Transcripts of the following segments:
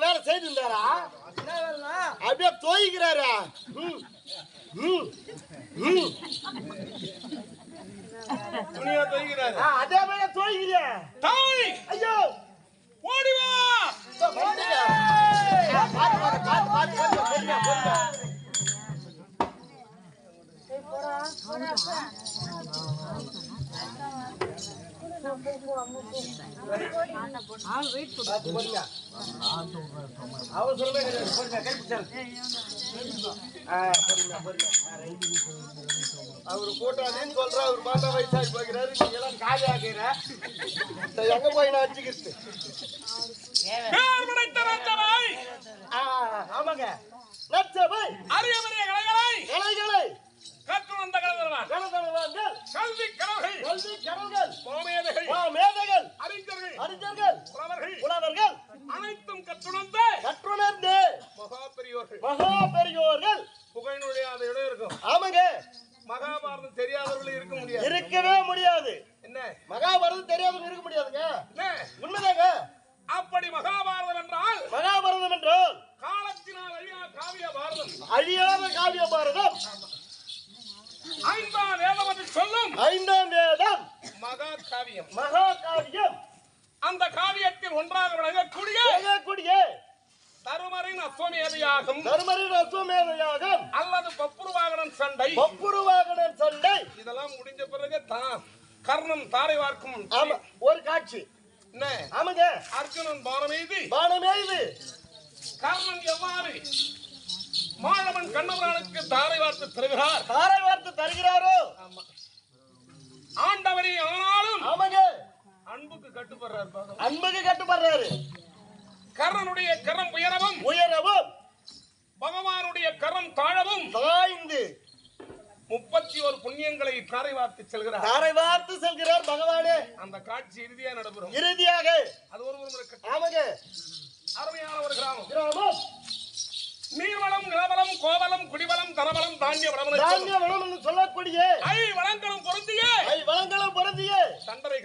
வேலை செய்திருந்தாரா? அப்படியே தோய்கிறாரா? துணியா தோய்கிறாரு. அதே மாதிரி தோய்கிறே. ஐயோ ஓடிவா. அவரு கூட்டாளின்னு சொல்ற, அவர் பார்த்தா வயசாகி போகிறாரு, நீங்க எல்லாம் காலி ஆகிற எங்க போய் நான் வச்சுக்கிறது. ஆமாங்க நச்சபை அரியமரிய கலைகளை கலைகளை கற்று வந்த கலந்தனவான்கள் கல்வி கடவுள்கள் கல்வி கடவுள்கள் மேதைகள் அறிஞர்கள் புலவர்கள் புலவர்கள் அனைத்தும் கற்றுணர்ந்து மகா பெரியோர்கள் புகழினுடைய அந்த இடம் இருக்கும். ஆமாங்க. மகாபாரதம் தெரியாதவர்கள் இருக்க முடியாது, இருக்கவே முடியாது. என்ன மகாபாரதம் தெரியாதவங்க இருக்க முடியாதுங்க. உண்மைதாங்க. அப்படி மகாபாரதம் என்றால் காலத்தினால் அழியாத காவிய பாரதம் ஐந்தாம் வேதம் என்று சொல்லும். ஐந்தாம் வேதம் மகா காவியம். அந்த காவியத்தில் ஒன்றாக விளங்கக்கூடிய தருமரின் அஸ்வமேதையாகும் அல்லது பப்புருவாகனன் சண்டை இதெல்லாம் முடிஞ்ச பிறகு கர்ணன் தாரை வார்க்கும் ஒரு காட்சி. ஆமாங்க. அர்ஜுனன் பானமெய்து கர்ணன் எவ்வாறு மாணவன் கண்ணவரானுக்கு தாரை வார்த்து தருகிறாரோ ஆண்டவரை ஆனாலும் அன்புக்கு கட்டுப்படுறாரு. கர்ணனுடைய கரம் உயரவும் பகவானுடைய கரம் தாழவும் 31 புண்ணியங்களை தாரை வார்த்து செல்கிறார் பகவானே. அந்த காட்சி இறுதியாக நடைபெறும். அது ஒரு அருமையான ஒரு கிராமம். நீர்வளம், நிலவளம், கோவலம், குடிவளம், தனவளம், தானிய வளம் என்று சொல்லக்கூடிய வளங்களும் பொருந்திய தண்டரை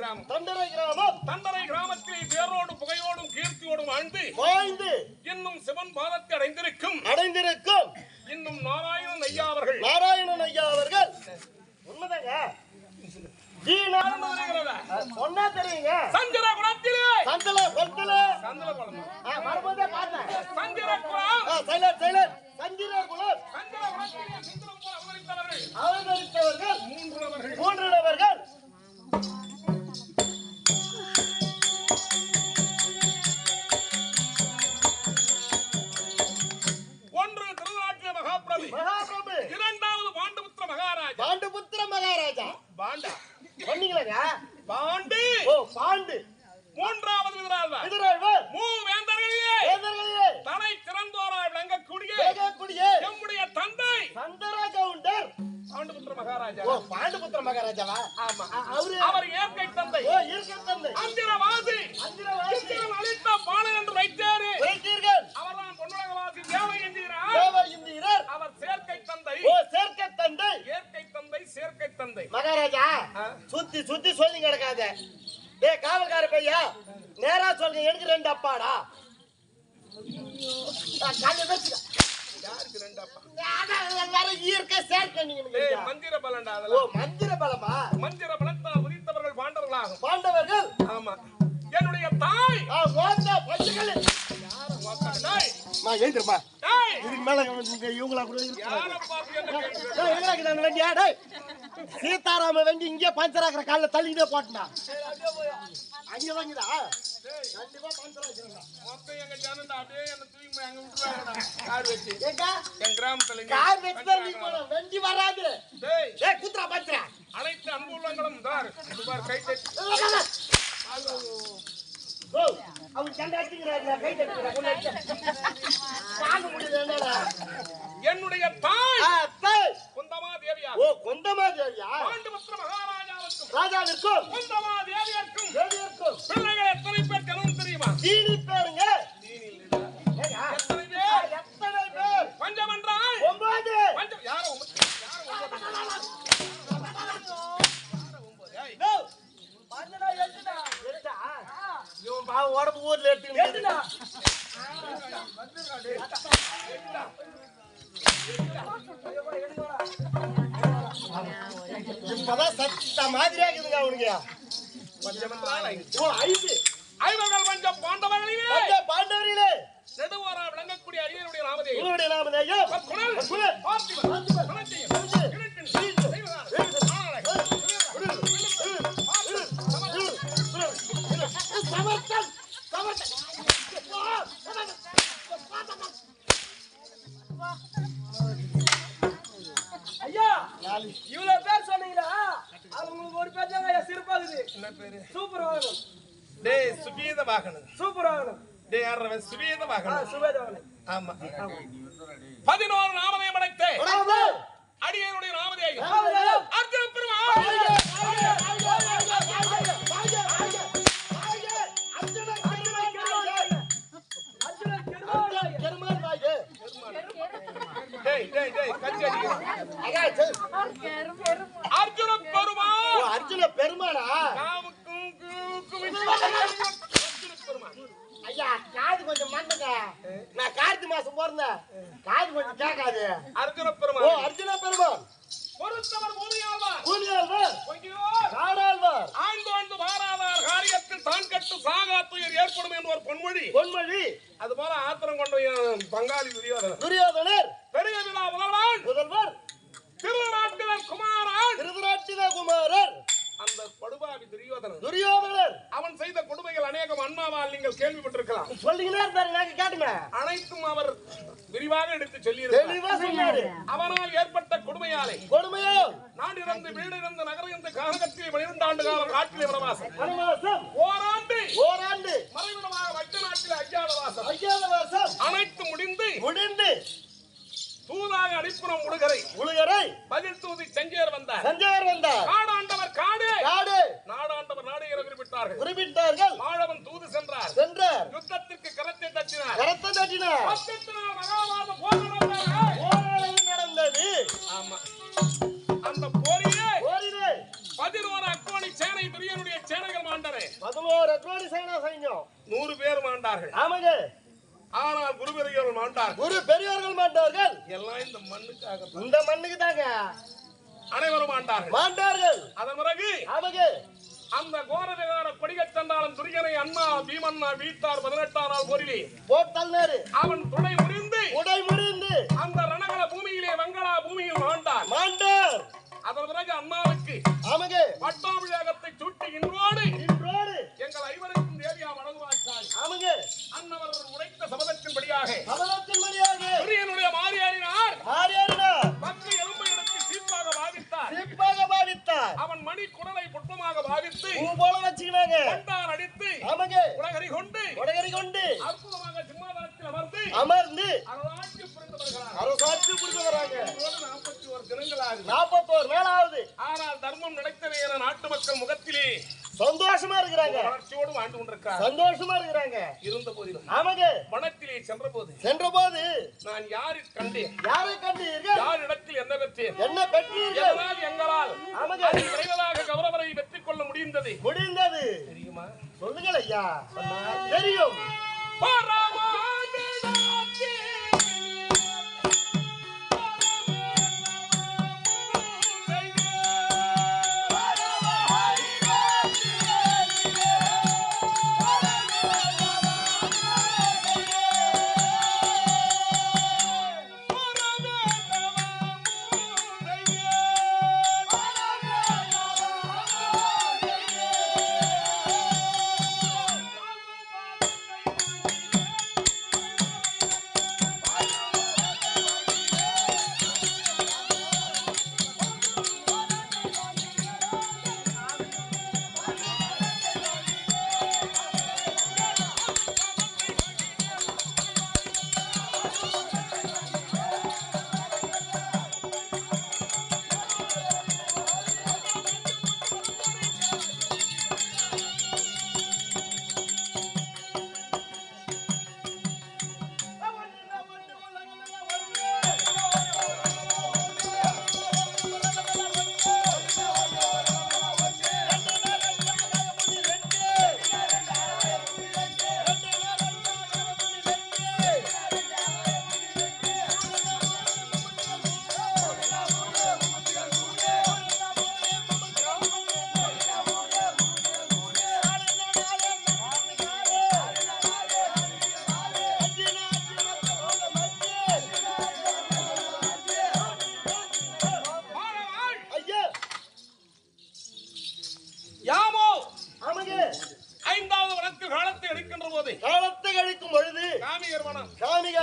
கிராமத்தில் பேரோடு புகையோடும் கீர்த்தியோடும் வாழ்ந்து இன்னும் சிவன் பாதத்தை அடைந்திருக்கும் இன்னும் நாராயணன் ஐயா அவர்கள் உண்மைதாங்க. சொன்னா தெரியுங்க. சந்திரகுலத்திலே அவதரித்தவர்கள் மூன்று நபர்கள். ஒன்று திருநாட்டிய மகாபிரபு, இரண்டாவது பாண்டுபுத்திர மகாராஜா. பாண்டு. மூன்றாவது விதிராழ்வார். மூவேந்தர்களிலே தலை திறந்தோராய் விளங்கக்கூடிய நம்முடைய தந்தை பாண்டுபுத்திர மகாராஜாவா? அவர் இயற்கை தந்தை அந்திரவாசி. அளித்த பாலன் என்று வைத்தீர்கள். அவர்தான் பொன்னுலகவாசி தேவை என்கிறார். அவர் செயற்கை தந்தை மகாராஜா. சுத்தி சொல்லி கிடக்காத. காவல்கார பையா, நேரா சொல்லுங்க. எனக்கு 2 அப்பாடா. மந்திர பலமா? மந்திர பலத்தால் உதித்தவர்கள் பாண்டவர்கள். ஆமா. என்னுடைய தாய் எழுந்திருமா. இதுக்கு மேல இவங்களா கூட சீதாராம வேண்டி இங்கே பஞ்சராக்கிற கால தள்ளிக்கிட்டே போட்டா அங்க வாங்கிடா. கண்டிப்பா பஞ்சராக்கிறா. மொத்தம் எங்க ஜனண்டா அப்படியே என்ன தூக்கி அங்க விட்டுறாங்கடா. கார் வெட்டி என் கிராமத்துல கார் வெட்டி நீ போற வெண்டி வராது. டேய் குத்ரா பஞ்சரா. அனைத்து அன்புள்ளங்களும் தார் சுபார் கை தட்டி. அவன் சண்டாச்சிங்கறாங்க. கை தட்டுறாங்க. தாங்க முடியல என்னடா. என்னுடைய தாய் குந்தமா தேவியா. குந்தமா தேவியா? பாண்டுபுத்திர மகாராஜாவுக்கும் குந்தமா தேவியருக்கும் பிள்ளைகள் எத்தனை பேர் கணவன் தெரியுமா? தீனி பேருங்க. எத்தனை பேர்? பஞ்சம் என்றால் 9. பஞ்சம் யாரோ 9. உடம்பு ஊர்ல எடுத்துக்கிட்டு இப்பதான் சத்த மாதிரியா இருக்குதுங்க அவனுக்கு. ஓ, ஐவர்கள் பஞ்சம் பாண்டவர்களிலே பாண்டவரிலே நெடுவாரா விளங்கக்கூடிய அரியனுடைய நாமதே உங்களுடைய நாமதேயம் ஐயா இவ்வளவு பேர் சொன்னீங்களா? அது உங்களுக்கு ஒரு பேர் தாங்க சிறப்பாகுது. என்ன பேரு? சூப்பர் வாகனம். டேய் சுபீத வாகனம். சூப்பர் வாகனம். டேய் யாரவன்? சுபீத வாகனம். சுபேத வாகனம். ஆமா. 11 நாமதேயம் அடைத்தே அடியனுடைய நாமதேயம் அர்ஜுன பெருமாள். டேய் டேய் டேய் கஞ்சி அர்ஜுன பெருமாள். அர்ஜுன பெருமாளா? காவுக்கும் ஐயா, காது கொஞ்சம் மண்ணுங்க. நான் கார்த்தி மாசம் பிறந்தேன், காது கொஞ்சம் கேட்காது. அர்ஜுன ஓ, பெருமாள் அர்ஜுன பெருமாள் பொறுத்தவர் பூமியாழ்வார் கூலியாழ்வார் பொங்கியோர் காடாழ்வார் ஆண்டு வாராதார் காரியத்தில் தான் கட்டு சாகா துயர் ஏற்படும் என்று ஒரு பொன்மொழி. பொன்மொழி. அது போல ஆத்திரம் கொண்ட பங்காளி துரியோதனர் துரியோதனர் பெரிய விழா முதல்வன் முதல்வர் திருநாட்டினர் குமாரன் திருதராட்டின குமாரர் அந்த படுபாவி துரியோதனர். துரியோதனர் அவன் செய்த கொடுமைகள் அநேகம் அண்ணாவால் நீங்கள் கேள்விப்பட்டிருக்கலாம். சொல்லிக்கிட்டே இருந்தாரு, நாங்க கேட்டுங்க. அனைத்தும் அவர் விரிவாக எடுத்து சொல்லி தெளிவா சொன்னாரு. அவனால் ஏற்பட்ட கொடுமையாலே கொடுமையோ நாடிறந்து வீடிறந்து நகரிருந்து காலகத்தில் 12 ஆண்டு காலம் காட்டிலே வனவாசம். வனவாசம் ஓராண்டு மறைவிடமாக வட்ட நாட்டில் அஜ்ஞாதவாசம். அஜ்ஞாதவாசம் அனைத்து முடிந்து தூதாக அடிப்புறம் முழுகரை பதில் தூதி செஞ்சேர் வந்தார். காடாண்டவர் காடு நாடாண்டவர் நாடு என குறிப்பிட்டார்கள். மாழவன் தூது சென்றார். யுத்தத்திற்கு கரத்தை தட்டினார். மகாபாரத போர் நடந்தது. ஆமா, அந்த போரிலே 11 அக்கோணி சேனை துரியனுடைய சேனைகள் மாண்டன. 11 அக்கோணி சேனை சைன்யம் 100 பேர் மாண்டார்கள். ஆமாங்க. ஆனால் குரு பெரியவர்கள் மாண்டார்கள். குரு பெரியவர்கள் மாண்டார்கள். எல்லாம் இந்த மண்ணுக்காக, இந்த மண்ணுக்கு தாங்க. அனைவரும் மாண்டார்கள். அதன் பிறகு அந்த கோரவிகார கொடிகச்சண்டாளன் துரியனை அண்ணா பீமண்ணா வீட்டார் 18ஆம் நாள் போரிலே போட்டல்னாரு. அவன் துணை முறிந்து அந்த ரணகல பூமியிலே வங்களா பூமியில் மாண்டார். அதன் பிறகு அண்ணாவுக்கு பட்டாபிஷேகத்தை சுட்டி இன்றோடு எங்கள் ஐவருக்கும் தேவியா வணங்குவாச்சாய். அன்னவர் உரைத்த சபதத்தின்படியாக துரியனுடைய மாறியாரினார் பத்து எலும்பை எடுத்து சீப்பாக பாவித்தார். அவன் மணி குடலை புட்பமாக பாவித்து கொண்டார் அடித்து உலகறி கொண்டு அற்புதமாக சிம்மாதனத்தில் அமர்ந்து அரசாட்சி புரிந்து வருகிறாங்க. 41 தினங்களாக 41 நாளாவது. ஆனால் தர்மம் நடத்தவே என நாட்டு மக்கள் முகத்திலே சந்தோஷமா இருக்கிறாங்க. வளர்ச்சியோடு வாழ்ந்து கொண்டிருக்கிறாங்க. சந்தோஷமா இருக்கிறாங்க. இருந்த போதிலும் வனத்திலே சென்றபோது நான் யாரை கண்டீர்கள்? யார் இடத்தில் என்ன பெற்றீர்கள்? எங்களால் விரைவாக கௌரவரை வெற்றி கொள்ள முடிந்தது. தெரியுமா? சொல்லுங்கள் ஐயா. தெரியும்.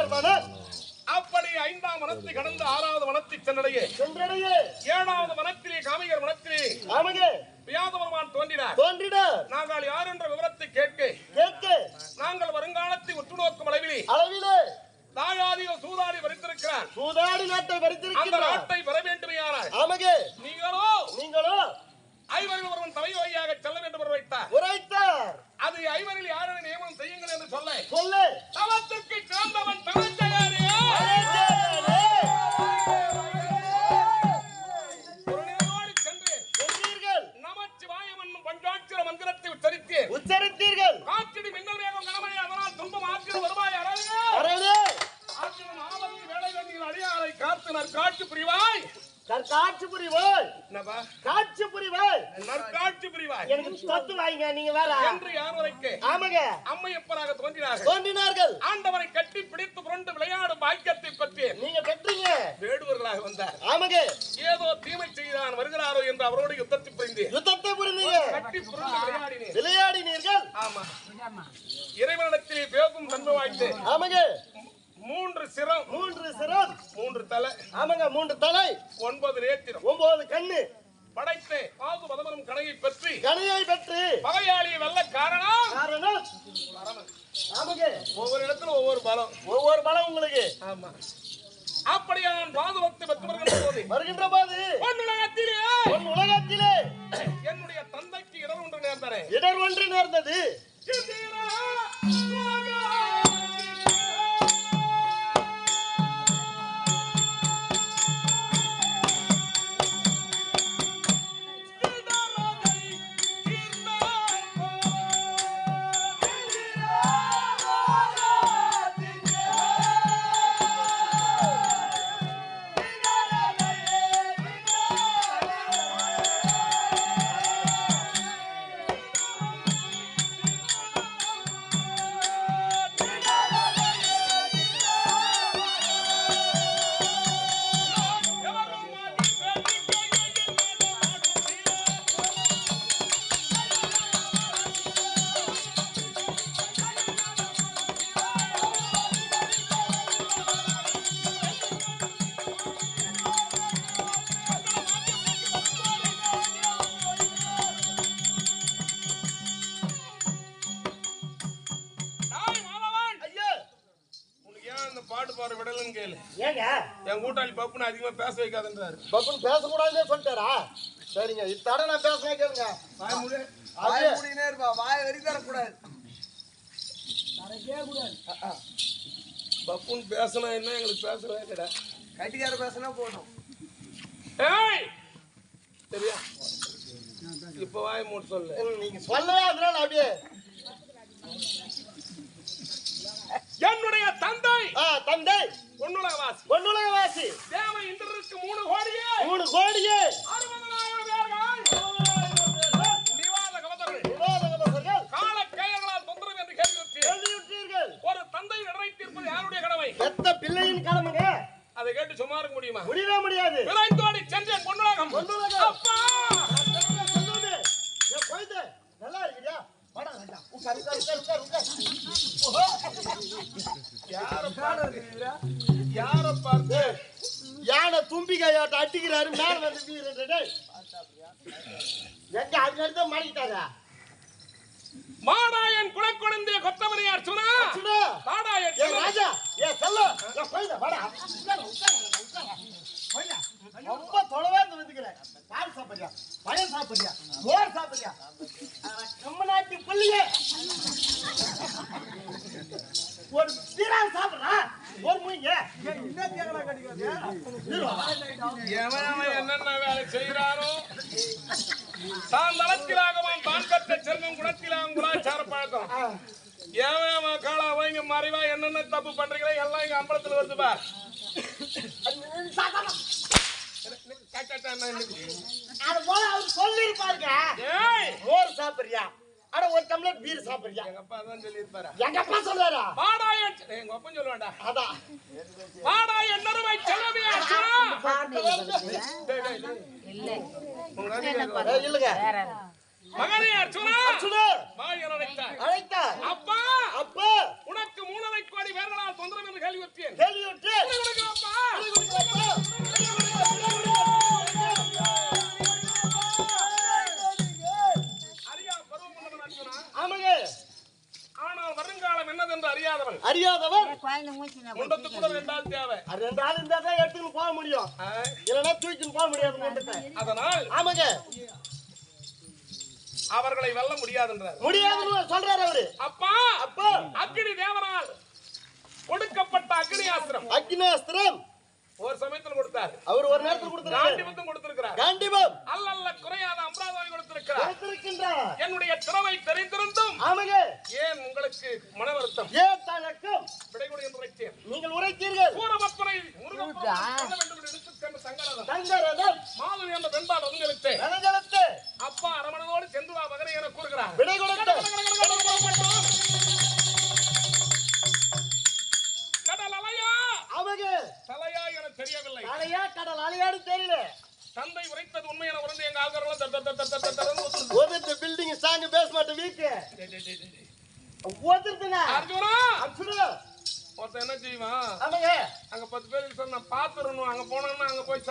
தோன்றினார். அப்படி 5ஆம் வனத்தை கடந்து 6வது வனத்தை சென்றடைய 7வது வனத்திலே காமிகர் வனத்திலே வியாதபெருமான் தோன்றினார். நாங்கள் யார் என்ற விவரத்தை கேட்க நாங்கள் வருங்காலத்தை உற்று நோக்கும் அளவிலே தாயாதியோ சூதாடி வரித்திருக்கிறார். அந்த நாட்டை வர வேண்டுமையானார். நீங்களோ ஐவரில் ஒருவன் தலை வழியாக செல்ல வேண்டும் உரைத்தார். அது ஐவரில் யாரை நியமனம் செய்யுங்கள் என்று சொல்ல தவத்திற்கு சிறந்தவன் தனஞ்சயாரே ஒரு நேரோடு சென்றீர்கள். நமச்சிவாயம் என்னும் பஞ்சாட்சர மந்திரத்தை உச்சரித்தீர்கள். காற்றிடி மின்னல் வேகம் கனமழை அதனால் துன்பம் ஆற்றில் வருவாய் அறவே ஆற்றிலும் ஆபத்து வேலை வேண்டிய அடியாரை காத்து நற்காட்சி புரிவாய். காட்சி புரிவாய். காட்சி புரிவாய். நற்காட்சி புரிவாய். எனக்கு சொத்து வாங்க நீங்க வேற என்று யார் வரைக்கு அம்மையப்பராக தோன்றினார்கள். ஆண்டவரை கட்டி பிடித்து புரண்டு விளையாடும் பாக்கியத்தை பற்றி நீங்க பெற்றீங்க. வேடுவர்களாக வந்தார். ஏதோ தீமை செய்தான் வருகிறாரோ என்று அவரோடு யுத்தத்தை புரிந்தீங்க. கட்டி புரண்டு விளையாடினீர்கள். ஆமா, இறைவனிடத்திலே பேசும் தன்மை வாய்த்து 3 சிரம் 3 தலை 3 தலை 9 நேத்திரம் 9 கண்ணு படைத்து பாது பதமரும் கணையை பெற்று பகையாளியை வெல்ல காரணம் ஒவ்வொரு இடத்துல ஒவ்வொரு பலம் உங்களுக்கு. ஆமா, அப்படியே நான் பாதுவத்தை பெற்று வருகின்ற போது உலகத்திலே என்னுடைய தந்தைக்கு இடர் ஒன்று நேர்ந்தது. என் கூட்டாளி பப்புன்னு அதிகமா பேச வைக்காதுன்றாரு. பப்புன்னு பேசக்கூடாதுன்னு சொல்லிட்டாரா? சரிங்க, இத்தட நான் பேசுறேன் கேளுங்க. வாய் வரி தரக்கூடாது. பப்புன்னு பேசினா என்ன எங்களுக்கு பேசவே கிடையா. கட்டிக்கார பேசினா போதும். சரியா? இப்ப வாய் மூட்டு சொல்லு. நீங்க சொல்லவே அதனால அப்படியே என்னுடைய தந்தை பொன்னுலகவாசி தேவ இந்திரருக்கு 3 கோடியே 60,000 நிவாத கவதர்கள் காலக்கையர்களால் தொந்தரவு என்று கேள்வியுற்றீர்கள். ஒரு தந்தை நிறைவேற்றிருப்பது யாருடைய கடமை? பெத்த பிள்ளையின் கடமைங்க. அதை கேட்டு சும்மா இருக்க முடியுமா? முடியவே முடியாது. விளைந்தோடி சென்றேன் பொன்னுலகம். அப்பா சொல்லுது ஏ போய்தே நல்லா இருக்கியா? வாடா ராஜா உட்கார். யார பார்த்து யானை தும்பிக்கையாட்ட அடிக்கிறாரு மேல வந்து வீரன் எங்க அதுல இருந்து மாறிட்டாரா? மாடாயன் குலக்குழந்தை கொத்தமரையார் சொன்னா மாடாயன் ராஜா ஏ செல்ல போய்தே வாடா ரொம்ப தொலைவா இருந்து வந்துக்கிறேன். பால் சாப்பிடுறியா, பழம் சாப்பிடுறியா, மோர் சாப்பிடுறியா? நம்ம நாட்டு பிள்ளையே ஒரு சீராக சாப்பிடுறா ஒரு மூங்க என்னென்ன வேலை செய்யறாரோ தான் தளத்திலாகவும் தான் கற்ற செல்வம் குணத்திலாகவும் குலாச்சார பழக்கம் ஏன் காலா வைங்க மறைவா என்னென்ன தப்பு பண்றீங்களோ எல்லாம் இங்க அம்பலத்துல வருதுப்பா. சொல்லி இருப்பாருங்க மோர் சாப்பிடுறியா, அட ஒரு டம்ளர் பீர் சாப்பிடுறியா? எங்க அப்பா தான் சொல்லி இருப்பாரு. எங்க அப்பா சொல்றாரா? வாடாயன் எங்க அப்பா சொல்லுவாடா. அதான் வாடாயன் நறுமை செல்லவே இல்லங்க மகனே அர்ச்சுனா அழைத்தார். அப்பா அப்பா உனக்கு 3,00,000 எத்தனை பேர்களால் தொந்தரவு என்று கேள்வியுற்றேன். கேள்வியுற்று அறியா பருவம் கொண்டவன் அர்ஜுனா. ஆமாங்க. ஆனால் வருங்காலம் என்னதென்று அறியாதவன். அறியாதவன் முண்டத்துக்கு கூட 2 ஆள் தேவை. 2 ஆள் இருந்தா தான் எடுத்துன்னு போக முடியும். இல்லைன்னா தூக்கின்னு போக முடியாது முண்டத்தை. அதனால் ஆமாங்க. அவர்களை வெல்ல முடியாதுன்றார். முடியாதுன்னு சொல்றாரு அவரு. அப்பா அப்பா அக்னி தேவனால் கொடுக்கப்பட்ட அக்னியாஸ்திரம் அக்னியாஸ்திரம் ஒரு சமயத்தில் கொடுத்தார். அவர் ஒரு நேரத்தில் கொடுத்தார். காண்டிபத்தும் கொடுத்திருக்கிறார். காண்டிபம் அல்லல்ல குறையாத அம்ராதாவை கொடுத்திருக்கிறார். கொடுத்திருக்கின்றார். என்னுடைய திறமை தெரிந்திருந்தும் ஆமாங்க. ஏன் உங்களுக்கு மன வருத்தம்? ஏன் தனக்கும் விடைகொடு என்று உரைத்தேன். நீங்கள் உரைத்தீர்கள். சூரபத்மனை முருகப்பெருமான் வேண்டும் என்று எடுத்துச் சென்ற சங்கரதம் மாதுரி என்ற பெண்பால் ஒதுங்கெடுத்து வெனஜலத்து அப்பா அரமணனோடு சென்று வா மகனை என கூறுகிறார். விடை கொடுத்து கடல் அலையா ஆமாங்க. தலையா என தெரியவில்லை. அலையா கடல் அலையாடு தெரியல. தந்தை உரைத்தது உண்மை என உணர்ந்து எங்க ஆள்காரெல்லாம் ஒருத்த பில்டிங் ஸ்ட்ராங் பேஸ்மெண்ட் வீக் ஓதுறதுனா அர்ஜுனா அர்ஜுனா ஒருத்தன் என்ன செய்வான்? ஆமாங்க. அங்க 10 பேருக்கு சொன்னா பாத்துறணும். அங்க போனோம்னா அங்க போய்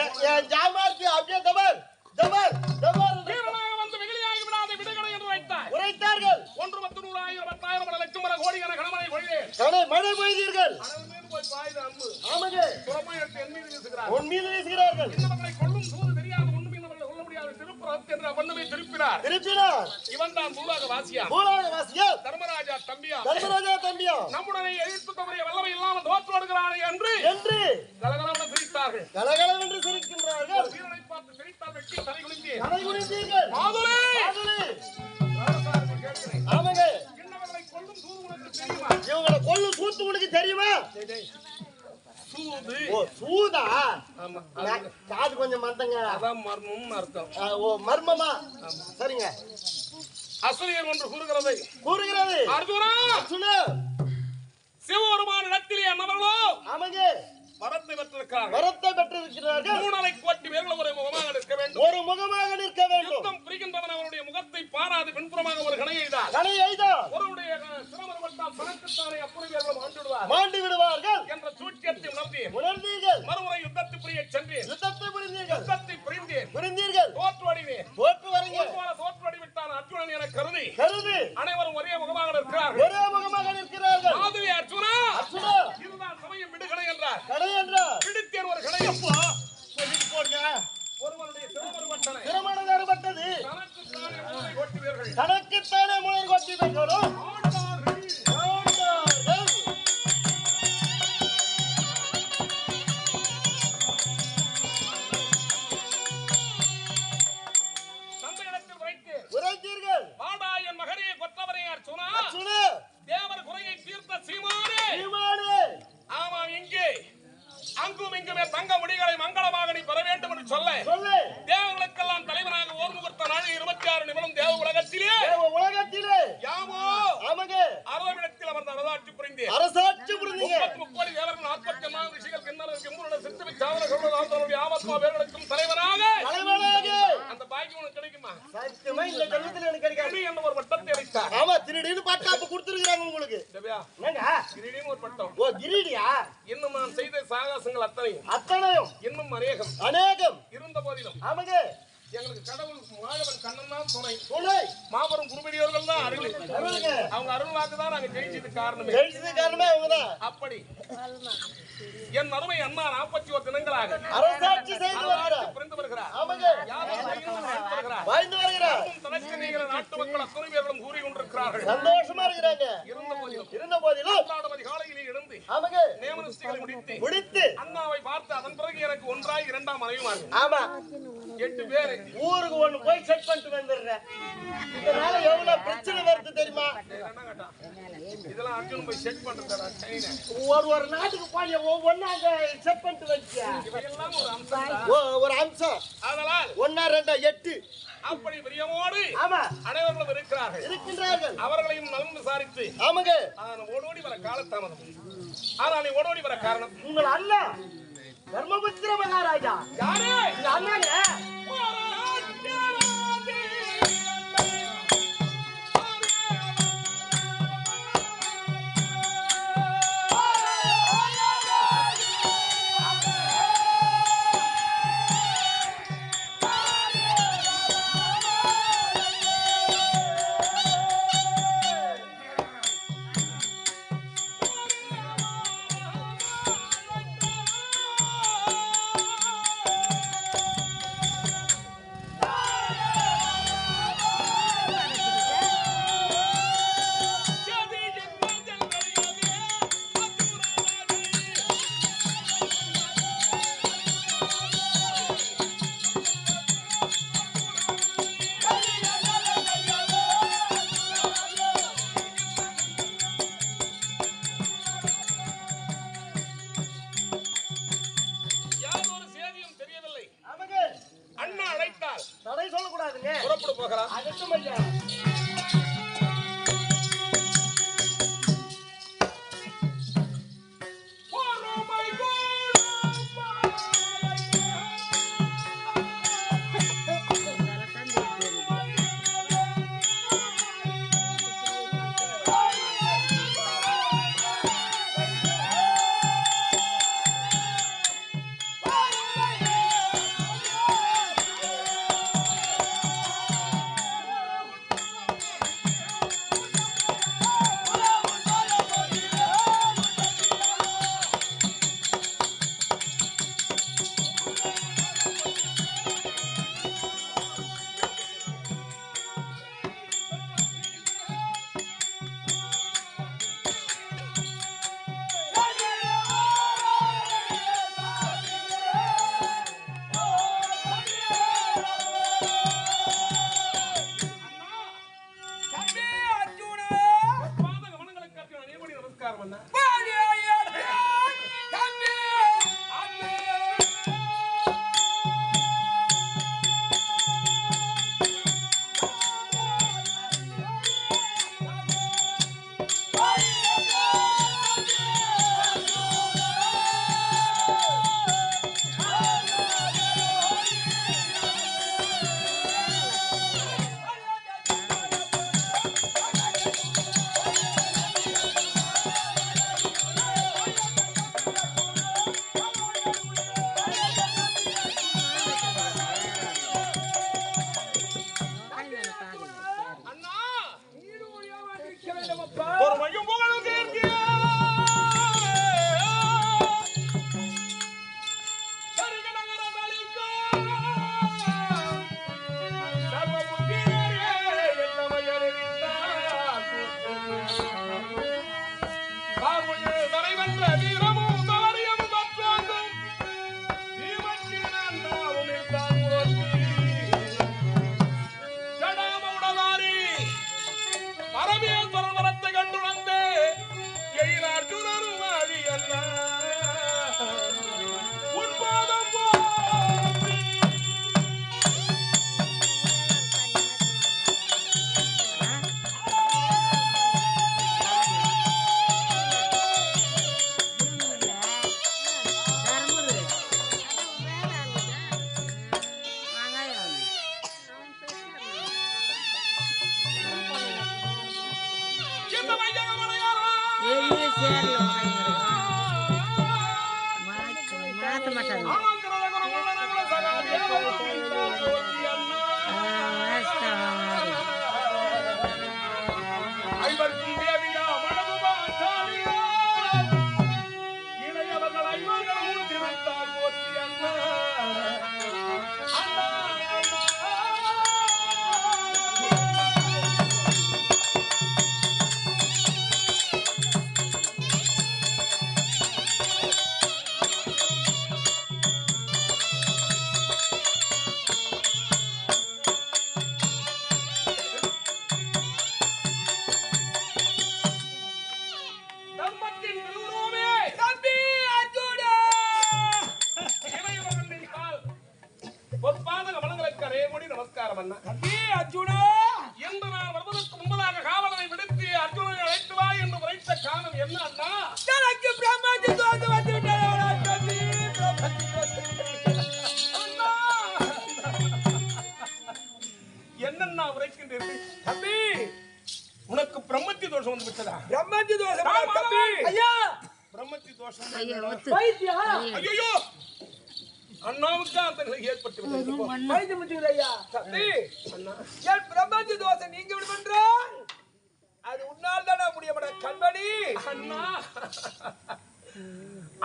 என் ஜாமார்த்தி அப்படியே தபர் தபர் தபர் வீரனாக வந்து வெகுளியாகி விடாத விடுகளை என்று வைத்தார். உரைத்தார்கள். 1 10 100 1000 10,000 பல லட்சம் பல கோடி கணக்கான கணமனை கொள்ளே கடை மழை பெய்தீர்கள். அனல் மீது போய் பாய்து அம்பு. ஆமாங்க. புறமாய் எடுத்து என் மீது வீசுகிறார். உன் மீது வீசுகிறார்கள். இன்னவர்களை கொல்லும் சூது தெரியாது ஒண்ணும் இன்னவர்களை கொல்ல முடியாது திருப்புறத்து என்று அவண்ணமே திருப்பினார். திருப்பினார். இவன் தான் பூலோக வாசியா. பூலோக வாசியா. தர்மராஜா தம்பியா. தர்மராஜா தம்பியா. நம்முடனே எதிர்த்து தவறிய வல்லமை இல்லாமல் தோற்றோடுகிறானே என்று கலகலவென்று சிரித்தார்கள். கலகலவென்று சிரிக்கின்றார்கள். வீரனை பார்த்து சிரித்தால் வெட்டி தலை குனிந்தேன். தலை குனிந்தீர்கள். மாதுளே மாதுளே ராசாருக்கு கேட்கிறேன். ஆமாங்க. இன்னவர்களை கொல்லும் சூது உனக்கு தெரியுமா? இவங்களை கொல்லும் சூத்து உனக்கு தெரியுமா? சூது. ஓ சூதா. ஆமா. காது கொஞ்சம் மந்தங்க. அதான் மர்மம்னு அர்த்தம். ஓ மர்மமா. சரிங்க. அசுரியர் ஒன்று கூறுகிறது. அர்ஜுனா அர்ஜுனா சிவபெருமான் இடத்திலே அன்னவர்களோ ஆமாங்க வரத்தை பெற்றிருக்கிறார்கள். வரத்தை பெற்றிருக்கிறார்கள். 3 கோடி பேர்கள் ஒரு முகமாக நிற்க வேண்டும். ஒரு முகமாக நிற்க வேண்டும். யுத்தம் புரிகின்றவன் அவருடைய முகத்தை பாராது பின்புறமாக ஒரு கணை எய்தார். கணை எய்தார். ஒருவருடைய சிரமப்பட்டால் தனக்குத்தானே அப்புறம் பேர்களும் மாண்டு விடுவார்கள் என்ற சூட்சியத்தை உணர்ந்தீர்கள். மறுமுறை யுத்தத்தை புரிய சென்றேன். யுத்தத்தை புரிந்தேன். தோற்று அடினேன். தோற்று அடிவிட்டான் அர்ஜுனன் என கருதி அனைவரும் ஒரே முகமாக நிற்கிறார்கள். மாதுரி அர்ஜுனா இதுதான் சமயம் விடுகணை என்றார். பிடித்தேன் ஒரு கணை. ஒருவனுடைய திருமணம் ஏற்பட்டது. தனக்குத்தானே முளர் கொட்டிவீர்கள். உரைத்தீர்கள். வாடா என் மகனே கொத்தவரே அர்ஜுனா. தேவர் குறையை தீர்த்த சீமானே. ஆமா இங்கே அங்கும் இங்குமே தங்க முடிகளை மங்களமாக நீ பெற வேண்டும் என்று சொல்ல தேவர்களுக்கெல்லாம் தலைவனாக ஓர் முகூர்த்த நாள் 26 நிமிடம் தேவ உலகத்திலே யாமோ அரவிடத்தில் அமர்ந்த அரசாட்சி புரிந்தேன். 30 கோடி தேவர்கள் 44 ரிஷிகள் கிண்ணறர் கிம்புருடன் சித்தவி சாவர சொல்வதால் ஆமத்மா பேர்களுக்கும் தலைவனாக அந்த பாக்கியம் உனக்கு கிடைக்குமா? சத்தியமா இந்த ஜென்மத்தில் எனக்கு கிடைக்காது என்ன ஒரு பட்டத்தை அளித்தார். ஆமா திடீர்னு பாட்டாப்பு கொடுத்திருக்காங்க உங்களுக்கு. என்னங்க திடீர்னு ஒரு பட்டம். ஓ கிரீடியா. இன்னும் நான் செய்த சாகசங்கள் அத்தனையும் இன்னும் அநேகம் இருந்த போதிலும் ஆமாங்க எங்களுக்கு கடவுள் மாணவன் கண்ணன் தான் துணை. மாபெரும் குருபடியவர்கள் தான் அருள். அவங்க அருள் வாக்கு தான் நாங்க ஜெயிச்சது காரணமே அவங்கதான். அப்படி என் அருமை அண்ணா 41 தினங்களாக அரசாட்சி செய்து புரிந்து வருகிறார். வாழ்ந்து வருகிறார். தனக்கு நீங்கிற நாட்டு மக்கள் அத்தனை பேர்களும் கூறி கொண்டிருக்கிறார்கள். சந்தோஷமா இருக்கிறாங்க. இருந்த போதிலும் காலையிலே எழுந்து ஆமாங்க நியமனஸ்திகளை முடித்து அண்ணாவை பார்த்து அதன் பிறகு எனக்கு 1 2 மனைவிமார்கள். ஆமா 8 பேர் ஊருக்கு ஒண்ணு போய் செட் பண்ணிட்டு வந்துடுறேன். இதனால எவ்வளவு பிரச்சனை வருது தெரியுமா? இதெல்லாம் அர்ஜுன் போய் செட் பண்றதா சைனா ஒரு நாட்டுக்கு போய் ஒவ்வொன்னா அங்க செட் பண்ணிட்டு வச்சியா. இதெல்லாம் ஒரு அம்சம். ஒரு அம்சம். அதனால் 1 2 8 அப்படி பிரியமோடு ஆமா அனைவரும் இருக்கின்றார்கள். அவர்களையும் நலம் விசாரித்து ஆமாங்க ஓடோடி வர காலதாமதம். ஆனால் நீ ஓடோடி வர காரணம் உங்கள் அண்ணா தர்மபுத்திர மகாராஜா. யாரு? இந்த அண்ணாங்க அதட்டும் ஐயா.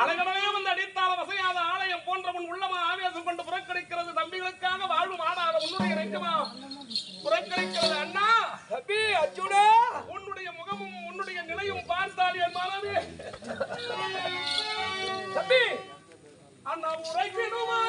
அழகடலே வந்து அடித்தால வசையாத ஆலயம் போன்றவன் உள்ளமா ஆவேசம் கொண்டு புறக்கணிக்கிறது தம்பிகளுக்காக வாழ்வு மாடாத உன்னுடைய நெஞ்சமா புறக்கணிக்கிறது அண்ணா. தம்பி அர்ஜுனா, உன்னுடைய முகமும் உன்னுடைய நிலையும் பார்த்தால் என் மனமே தம்பி அண்ணா உரைக்கணுமா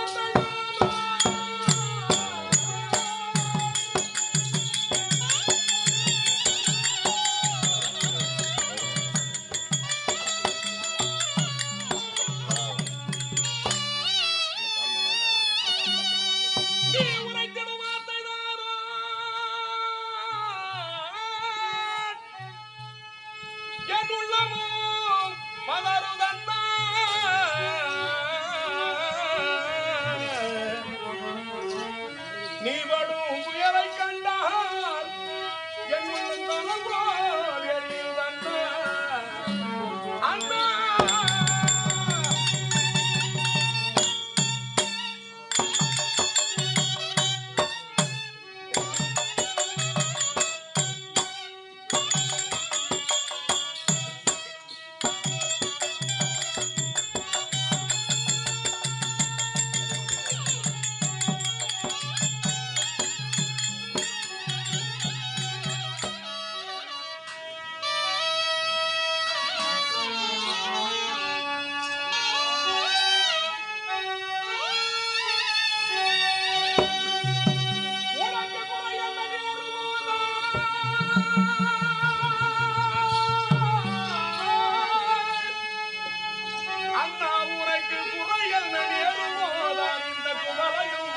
அண்ணா உரைக்கு குறைகள் நேரும் போதான் இந்த குமரையும்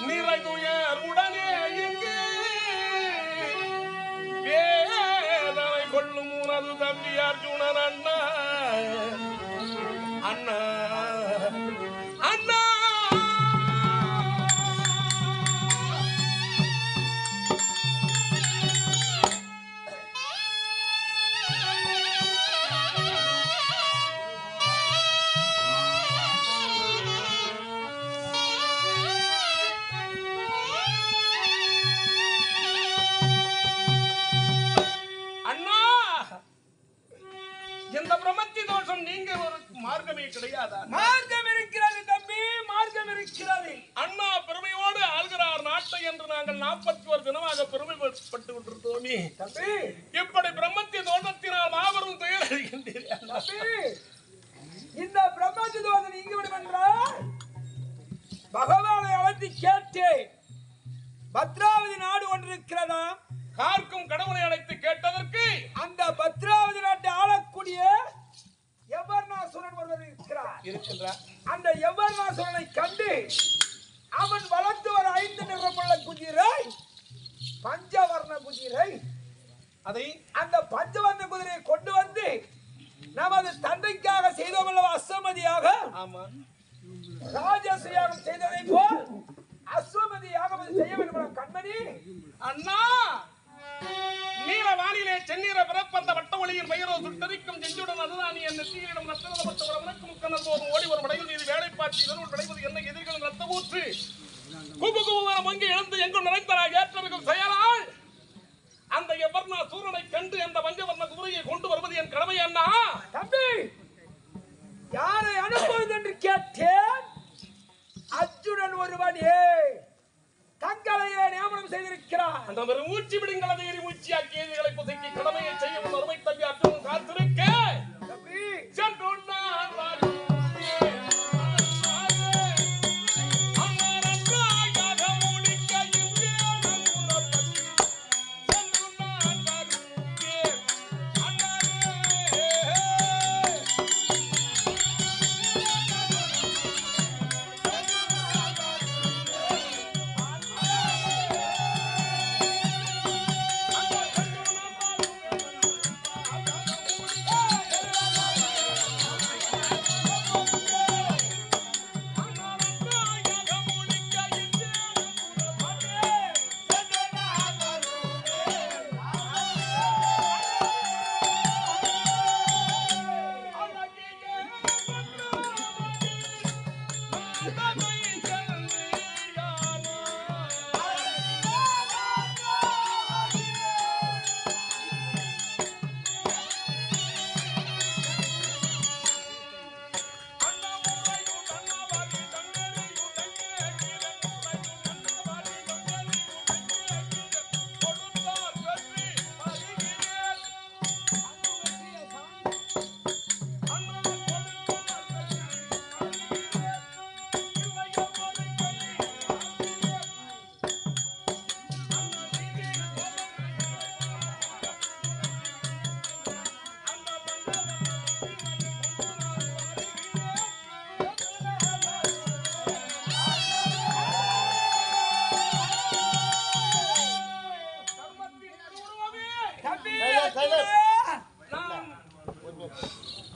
நிறைதுயர் உடனே இங்கு வேதனை கொள்ளும் உனது தம்பி அர்ஜுனன் அண்ணா அண்ணா அண்ணா இந்த பிரமத்தி தோஷம் நீங்க ஒரு மார்க்கமே கிடையாதா? மார்க்கம் இருக்கிறது தம்பி, மார்க்கம் இருக்கிறது. அண்ணா பெருமையோடு ஆள்கிறார் நாட்டை என்று நாங்கள் 41 தினமாக பெருமைப்பட்டு கொண்டிருந்தோமே தம்பி. இப்படி பிரம்மத்தி தோஷத்தினால் மாபெரும் துயர் அடைகின்றீர்கள் தம்பி. இந்த பிரம்மத்தி தோஷம் நீங்க விடும் என்றால் பகவானை அழைத்து கேட்டு பத்ராவதி நாடு ஒன்று இருக்கிறதா? கார்க்கும் கடவுளை அழைத்து கேட்டதற்கு அந்த பத்ராவதி நாட்டை ஆளக்கூடிய எவர்ணாசுரன் ஒருவர் இருக்கின்றார். அந்த எவர்ணாசுரனை கண்டு அவன் வளர்த்து வர 5 நிறமுள்ள குதிரை, பஞ்சவர்ண குதிரை, அதை அந்த பஞ்சவர்ண குதிரையை கொண்டு வந்து நமது தந்தைக்காக செய்தோம் அஸ்வமதியாக, ஆமா ராஜசயாகம் செய்ததை போல் அஸ்வமதியாக செய்ய வேண்டும் கண்மணி. அண்ணா நீல வானிலே செந்நீர பிறப்பந்த வட்ட ஒளியில் பயிரோ சுட்டரிக்கும் செஞ்சுடன் அதுதான் நீ என்ன தீயிடம் நத்தனப்பட்டவரனுக்கும் கண்ணன் போதும் ஓடி வரும் படையில் மீது வேலை பார்த்து இதனுள் விளைவது என்ன எதிர்கள் ரத்த ஊற்று குபுகுபுவன மங்கி எழுந்து எங்கும் நிறைந்தராக ஏற்றமிகும் செயலால் அந்த எவர்ணா சூரனை கண்டு அந்த பஞ்சவர்ண குதிரையை கொண்டு வருவது என் கடமை அண்ணா. தம்பி, யாரை அனுப்புவது என்று கேட்டேன். அர்ஜுனன் ஒருவனே தங்களையே நியமனம் செய்திருக்கிறார். அந்த ஒரு மூச்சு விடுங்களதை எரி மூச்சியாக்கி எதிர்களை புதைக்கி கடமையை செய்யும் அருமை தம்பி அர்ஜுனன் காத்திருக்க தம்பி சென்று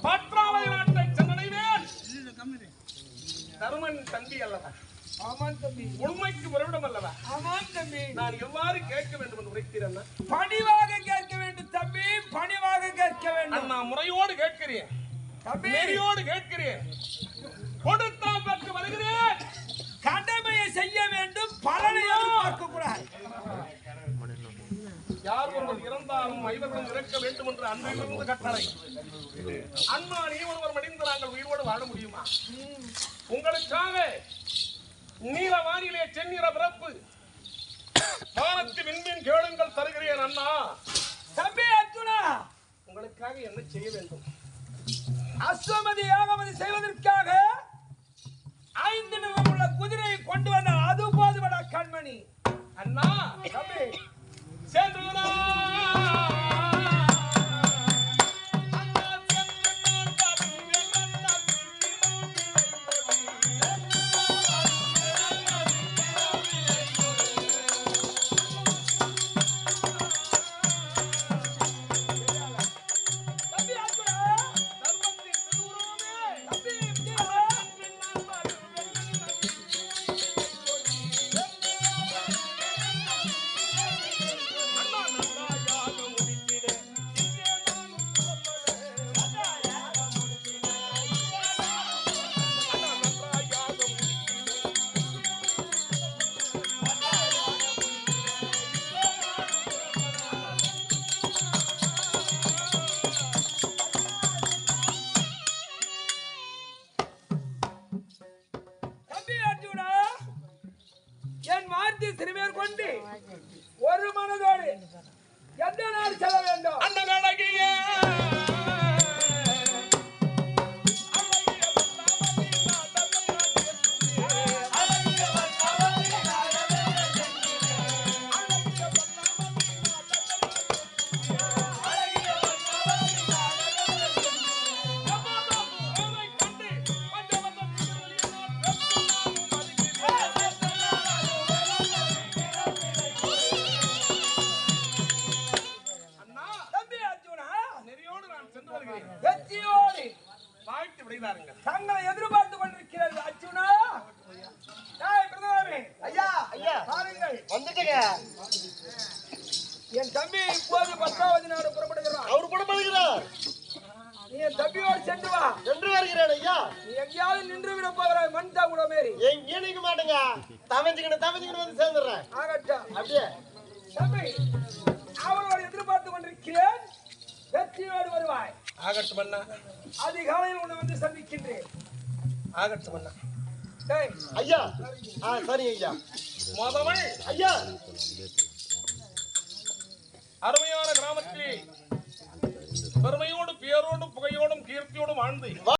பத்ராவதி நாட்டை சென்றடைவேன். தருமன் தம்பி அல்லவா? ஆமாம் தம்பி. உண்மைக்கு உறவிடம் அல்லவா? ஆமாம் தம்பி. நான் எவ்வாறு கேட்க வேண்டும் என்று உரைக்கிறேன்? பணிவாக கேட்க வேண்டும் தம்பி, பணிவாக கேட்க வேண்டும். நான் முறையோடு கேட்கிறேன், தம்பி நெறியோடு கேட்கிறேன். கொடுத்தால் பெற்று வருகிறேன். கடமையை செய்ய வேண்டும், பலனையும் பார்க்க கூடாது. யார் ஒருவர் இறந்தாலும் ஐவர்களும் இறக்க வேண்டும் என்று அன்றிலிருந்து கட்டளை. அண்ணா நீ ஒருவர் மடிந்து நாங்கள் உயிரோடு வாழ முடியுமா? உங்களுக்காக நீல வானிலே செந்நிற பிறப்பு வானத்து விண்மீன் கேளுங்கள் தருகிறேன் அண்ணா. தம்பி அர்ஜுனா, உங்களுக்காக என்ன செய்ய வேண்டும்? அஸ்வமதி யாகமதி செய்வதற்காக 5 நிறமுள்ள குதிரையை கொண்டு வந்த அது போதுமடா கண்மணி. அண்ணா தம்பி சென்று சென்று வருகிறேன். வெற்றியோடு வாழ்த்து விடைதாருங்கள். தங்களை எதிர்பார்த்து கொண்டிருக்கிறது அர்ஜுனா. டேய் பிரதானமே, ஐயா ஐயா பாருங்கள், வந்துட்டேங்க. என் தம்பி இப்போது 10வது நாடு புறப்படுகிறான். அவரு கூட பழகிறார். நீ என் தம்பியோடு சென்று வா. என்று வருகிறேன் ஐயா. நீ எங்கேயாவது நின்று விட போகிறாய், மண்தா கூட மாரி. எங்கேயும் நிக்க மாட்டேங்க. தவஞ்சுக்கிட்டு வந்து சேர்ந்துடுறேன். ஆகட்டும். அப்படியே தம்பி, அவளோடு எதிர்பார்த்து கொண்டிருக்கிறேன். வெற்றியோடு வருவாய். ஆகட்டும் அண்ணா. அதிகாலையில் உன்னை வந்து சந்திக்கின்றேன். ஆகட்டும் அண்ணா. டேய் ஐயா. சரி ஐயா. மோதவள் ஐயா அருமையான